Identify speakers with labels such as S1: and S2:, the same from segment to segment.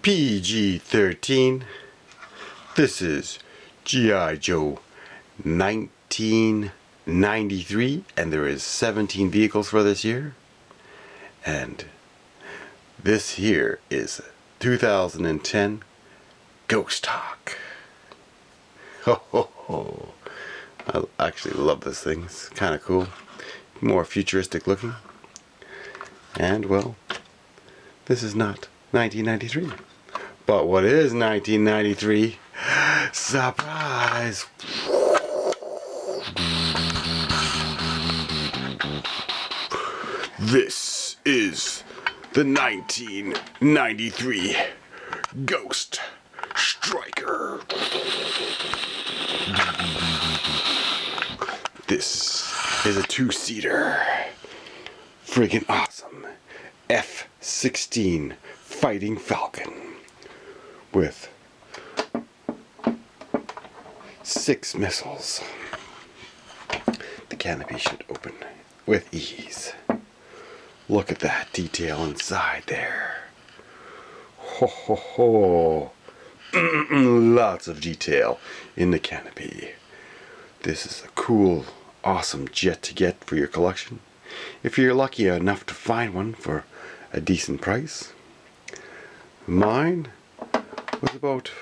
S1: PG-13. This is G.I.Joe 1993, and there is 17 vehicles for this year. And this here is 2010 Ghost Hawk. Ho ho ho. I actually love this thing. It's kind of cool. More futuristic looking. And well, this is not 1993. But what is 1993? Surprise! This is the 1993 Ghost Striker. This is a two-seater. Friggin' awesome. F-16 fighting Falcon with 6 missiles. The canopy should open with ease. Look at that detail inside there. Ho ho ho. Lots of detail in the canopy. This is a cool, awesome jet to get for your collection. If you're lucky enough to find one for a decent price. Mine was about,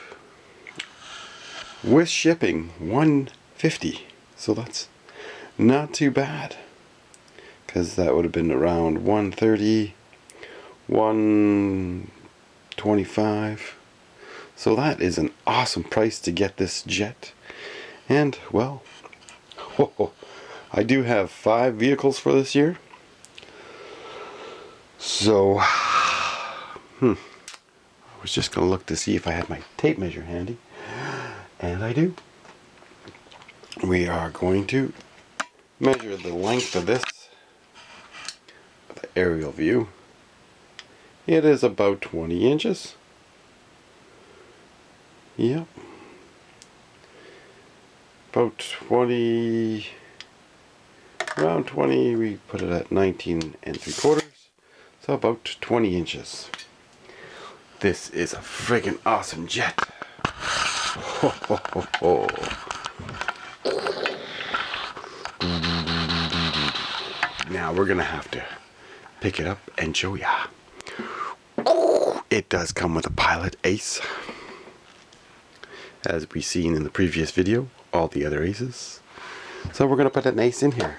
S1: with shipping, $150. So that's not too bad. Because that would have been around $130, $125. So that is an awesome price to get this jet. And, well, I do have 5 vehicles for this year. So, I was just going to look to see if I had my tape measure handy. And I do. We are going to measure the length of this. The aerial view. It is about 20 inches. Yep. About 20, around 20, we put it at 19 3/4. So about 20 inches. This is a friggin' awesome jet. Ho, ho, ho, ho. Now we're gonna have to pick it up and show ya. It does come with a pilot ace, as we seen in the previous video, all the other aces. So we're gonna put an ace in here.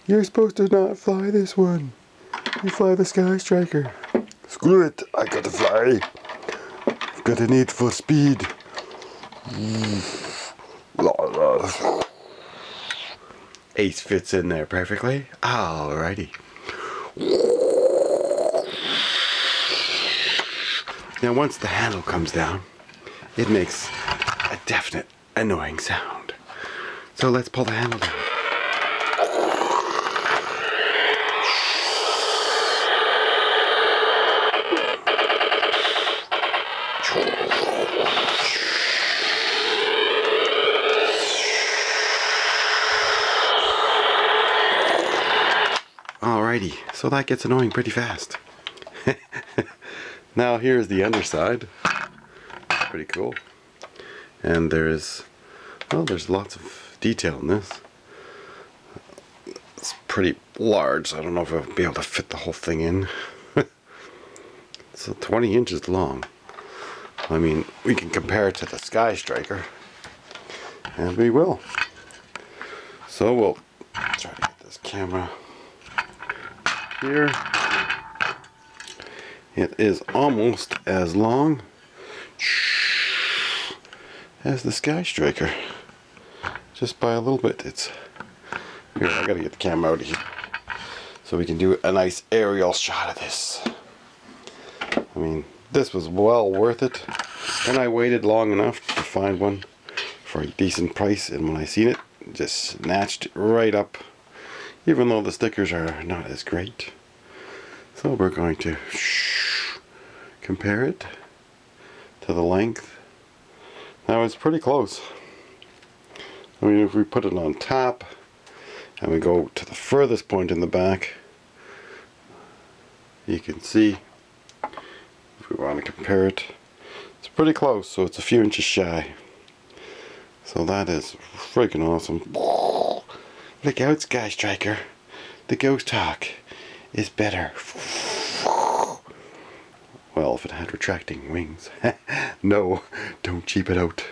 S1: You're supposed to not fly this one. You fly the Sky Striker. Screw it, I gotta fly. I've got a need for speed. Ace fits in there perfectly. Alrighty. Now once the handle comes down, it makes a definite annoying sound. So let's pull the handle down. Alrighty, so that gets annoying pretty fast. Now here's the underside. Pretty cool. And there's lots of detail in this. It's pretty large, so I don't know if I'll be able to fit the whole thing in. It's 20 inches long. I mean, we can compare it to the Sky Striker. And we will. So we'll try to get this camera here. It is almost as long as the Sky Striker, just by a little bit. It's here. I gotta get the camera out of here so we can do a nice aerial shot of this. I mean, this was well worth it, and I waited long enough to find one for a decent price, and when I seen it, just snatched it right up, even though the stickers are not as great. So we're going to compare it to the length. Now it's pretty close. I mean, if we put it on top and we go to the furthest point in the back, You can see, if we want to compare it, it's pretty close, so it's a few inches shy. So that is freaking awesome. Look out, Sky Striker. The Ghost Hawk is better. Well, if it had retracting wings. No, don't cheap it out.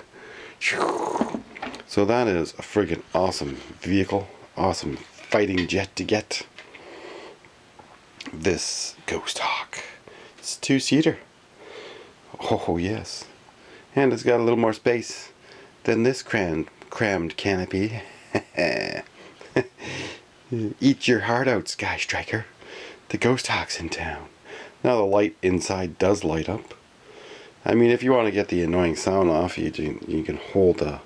S1: So that is a friggin' awesome vehicle. Awesome fighting jet to get. This Ghost Hawk. It's a 2-seater. Oh yes. And it's got a little more space than this crammed canopy. Eat your heart out, Sky Striker. The Ghost Hawk's in town. Now the light inside does light up. I mean, if you want to get the annoying sound off, you can hold a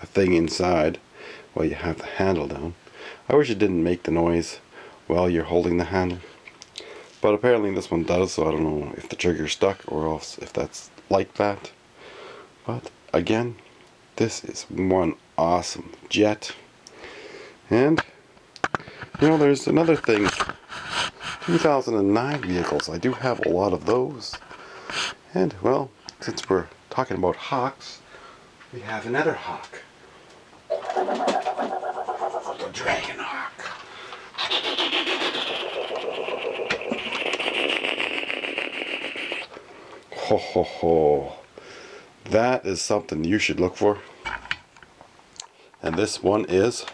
S1: thing inside while you have the handle down. I wish it didn't make the noise while you're holding the handle. But apparently this one does, so I don't know if the trigger's stuck or else if that's like that. But again, this is one awesome jet. And, you know, there's another thing. 2009 vehicles, I do have a lot of those. And, well, since we're talking about hawks, we have another hawk. The Dragon Hawk. Ho ho ho. That is something you should look for. And this one is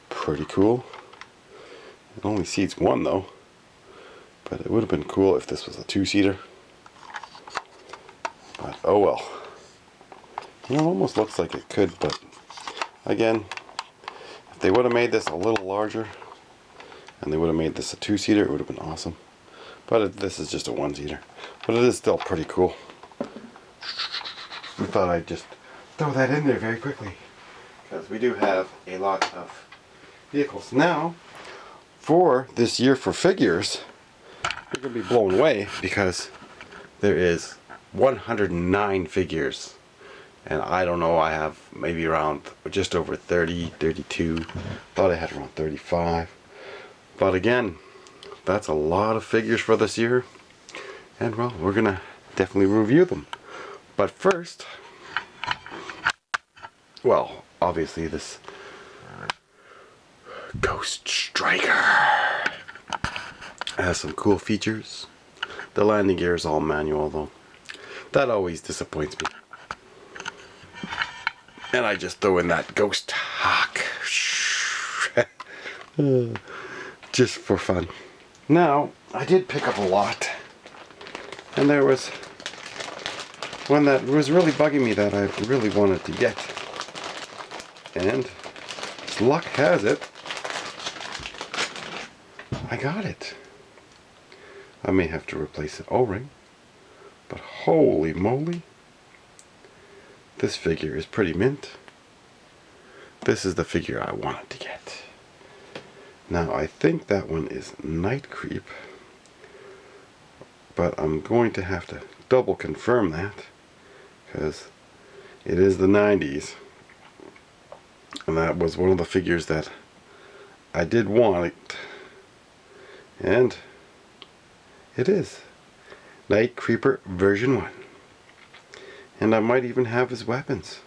S1: pretty cool. It only seats one though, but it would have been cool if this was a 2-seater. But oh well. You know, it almost looks like it could, but again, if they would have made this a little larger and they would have made this a 2-seater, it would have been awesome. But this is just a 1-seater. But it is still pretty cool. We thought I'd just throw that in there very quickly, because we do have a lot of vehicles. Now, for this year for figures, you're going to be blown away because there is 109 figures. And I don't know, I have maybe around just over 30, 32. Thought I had around 35. But again, that's a lot of figures for this year. And well, we're going to definitely review them. But first, well, obviously this Ghost Striker has some cool features. The landing gear is all manual though. That always disappoints me. And I just throw in that Ghost Hawk. Just for fun. Now, I did pick up a lot. And there was one that was really bugging me that I really wanted to get. And as luck has it, I got it. I may have to replace an O-ring, but holy moly, this figure is pretty mint. This is the figure I wanted to get. Now I think that one is Night Creep, but I'm going to have to double confirm that, because it is the 90s, and that was one of the figures that I did want, and it is Night Creeper version 1. And I might even have his weapons.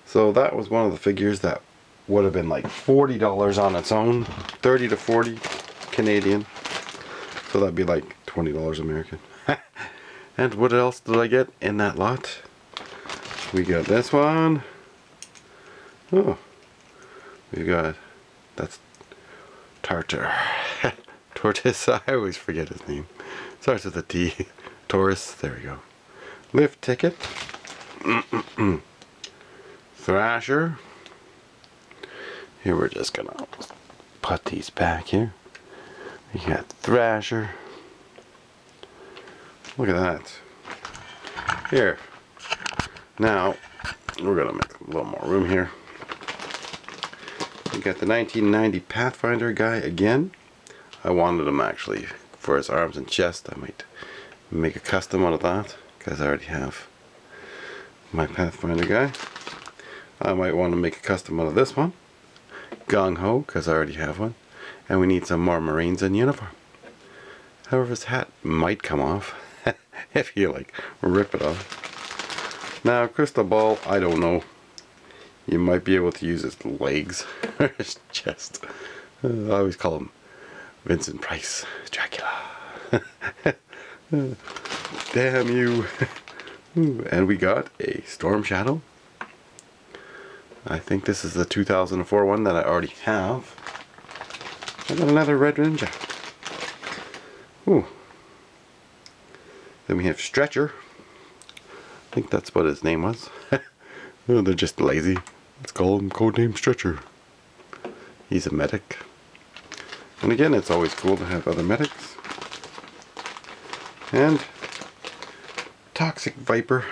S1: So that was one of the figures that would have been like $40 on its own. 30 to 40 Canadian. So that'd be like $20 American. And what else did I get in that lot? We got this one. Oh. We got, that's Tartar. Tortoise, I always forget his name. Starts with a T. Taurus, there we go. Lift ticket. Thrasher. Here we're just gonna put these back here. We got Thrasher. Look at that. Here. Now, we're gonna make a little more room here. We got the 1990 Pathfinder guy again. I wanted him actually for his arms and chest. I might make a custom out of that, because I already have my Pathfinder guy. I might want to make a custom out of this one. Gung Ho, because I already have one. And we need some more Marines in uniform. However, his hat might come off if you like rip it off. Now, crystal ball, I don't know. You might be able to use his legs or his chest. I always call him Vincent Price, Dracula. Damn you. And we got a Storm Shadow. I think this is the 2004 one that I already have. I got another Red Ninja. Ooh. Then we have Stretcher. I think that's what his name was. Oh, they're just lazy. Let's call him Codename Stretcher. He's a medic. And again, it's always cool to have other medics. And Toxic Viper.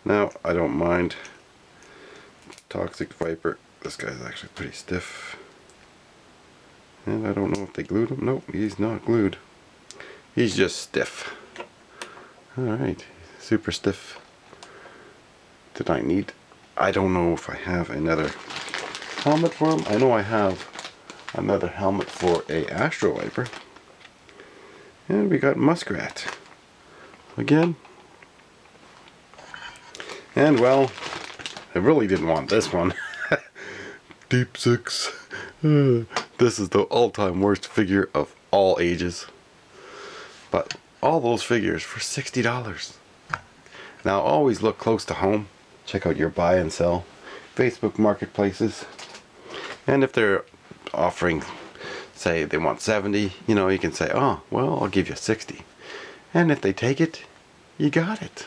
S1: Now, I don't mind Toxic Viper. This guy's actually pretty stiff. And I don't know if they glued him. Nope, he's not glued. He's just stiff. Alright, super stiff. Did I need... I don't know if I have another helmet for him. I know I have another helmet for a Astro Viper. And we got Muskrat. Again. And well, I really didn't want this one. Deep Six. This is the all-time worst figure of all ages. But all those figures for $60. Now always look close to home. Check out your buy and sell Facebook marketplaces. And if they're offering, say they want 70, you know, you can say, oh, well, I'll give you 60. And if they take it, you got it.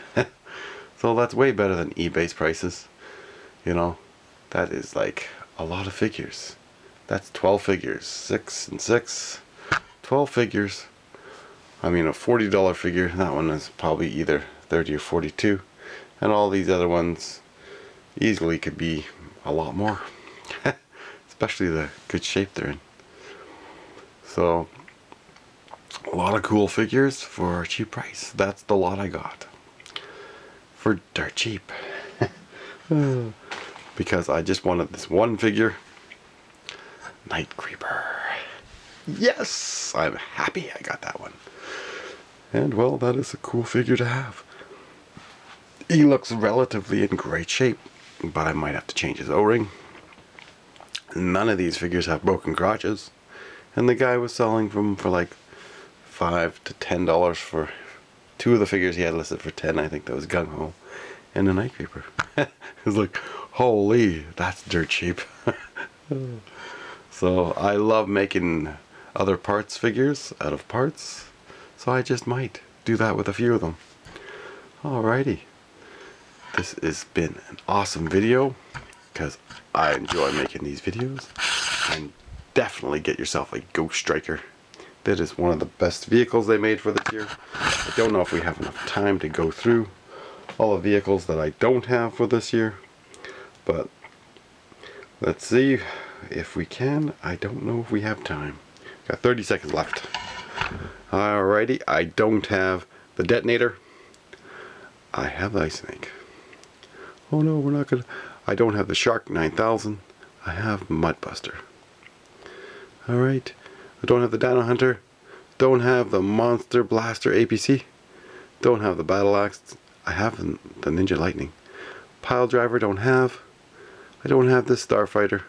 S1: So that's way better than eBay's prices. You know, that is like a lot of figures. That's 12 figures. 6 and 6. 12 figures. I mean, a $40 figure, that one is probably either 30 or 42. And all these other ones easily could be a lot more. Especially the good shape they're in. So, a lot of cool figures for a cheap price. That's the lot I got. For dirt cheap. Because I just wanted this one figure. Night Creeper. Yes! I'm happy I got that one. And well, that is a cool figure to have. He looks relatively in great shape, but I might have to change his O-ring. None of these figures have broken crotches. And the guy was selling them for like $5 to $10 for two of the figures he had listed for 10. I think that was Gung Ho and a Night Creeper. It was like, holy, that's dirt cheap. So I love making other parts figures out of parts. So I just might do that with a few of them. Alrighty. This has been an awesome video because I enjoy making these videos. And definitely get yourself a Ghost Striker. That is one of the best vehicles they made for this year. I don't know if we have enough time to go through all the vehicles that I don't have for this year. But let's see if we can. I don't know if we have time. Got 30 seconds left. Alrighty, I don't have the detonator. I have the Ice Snake. Oh no, we're not gonna. I don't have the Shark 9000. I have Mudbuster. Alright, I don't have the Dino Hunter. Don't have the Monster Blaster APC. Don't have the Battle Axe. I have the Ninja Lightning. Pile Driver, don't have. I don't have this Starfighter.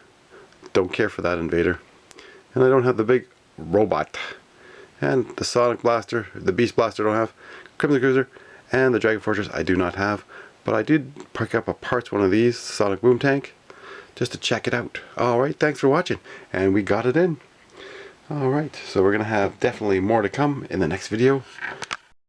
S1: Don't care for that Invader. And I don't have the big robot. And the Sonic Blaster, the Beast Blaster don't have. Crimson Cruiser, and the Dragon Fortress I do not have. But I did pick up a parts one of these, Sonic Boom Tank, just to check it out. Alright, thanks for watching. And we got it in. Alright, so we're going to have definitely more to come in the next video.